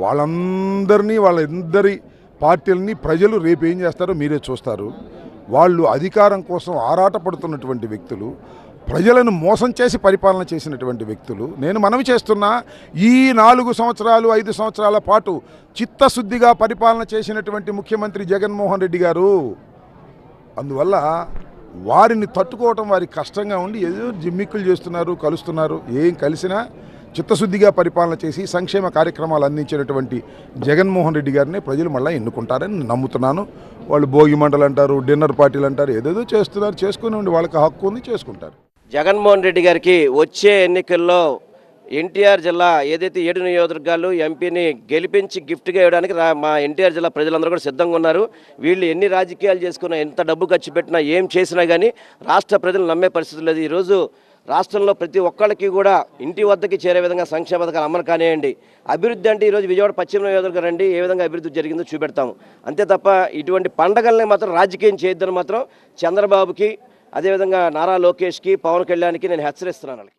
వాళ్ళందరి పార్టీలని ప్రజలు రేపు ఏం చేస్తారో మీరే చూస్తారు. వాళ్ళు అధికారం కోసం ఆరాటపడుతున్నటువంటి వ్యక్తులు, ప్రజలను మోసం చేసి పరిపాలన చేసినటువంటి వ్యక్తులు. నేను మనవి చేస్తున్నా, ఈ 4 సంవత్సరాలు 5 సంవత్సరాల పాటు చిత్తశుద్ధిగా పరిపాలన చేసినటువంటి ముఖ్యమంత్రి జగన్మోహన్ రెడ్డి గారు. అందువల్ల వారిని తట్టుకోవటం వారికి కష్టంగా ఉండి ఏదో జిమ్మిక్కులు చేస్తున్నారు, కలుస్తున్నారు. ఏం కలిసినా చిత్తశుద్ధిగా పరిపాలన చేసి సంక్షేమ కార్యక్రమాలు అందించినటువంటి జగన్మోహన్ రెడ్డి గారిని ప్రజలు మళ్ళీ ఎన్నుకుంటారని నమ్ముతున్నాను. వాళ్ళు భోగి మండలు అంటారు, డిన్నర్ పార్టీలు అంటారు, ఏదేదో చేస్తున్నారు. చేసుకుని ఉండి వాళ్ళకి హక్కు ఉంది, చేసుకుంటారు. జగన్మోహన్ రెడ్డి గారికి వచ్చే ఎన్నికల్లో ఎన్టీఆర్ జిల్లా ఏదైతే 7 నియోజకవర్గాలు ఎంపీని గెలిపించి గిఫ్ట్గా ఇవ్వడానికి మా ఎన్టీఆర్ జిల్లా ప్రజలందరూ కూడా సిద్ధంగా ఉన్నారు. వీళ్ళు ఎన్ని రాజకీయాలు చేసుకున్నా, ఎంత డబ్బు ఖర్చు పెట్టినా, ఏం చేసినా కానీ రాష్ట్ర ప్రజలు నమ్మే పరిస్థితి లేదు. ఈరోజు రాష్ట్రంలో ప్రతి ఒక్కళ్ళకి కూడా ఇంటి వద్దకి చేరే విధంగా సంక్షేమ పథకాలు అమలు కానివ్వండి. అభివృద్ధి అంటే ఈరోజు విజయవాడ పశ్చిమ నియోజకవర్గం రండి, ఏ విధంగా అభివృద్ధి జరిగిందో చూపెడతాము. అంతే తప్ప ఇటువంటి పండగల్ని మాత్రం రాజకీయం చేయొద్దని మాత్రం చంద్రబాబుకి, అదేవిధంగా నారా లోకేష్కి, పవన్ కళ్యాణ్కి నేను హెచ్చరిస్తున్నాను.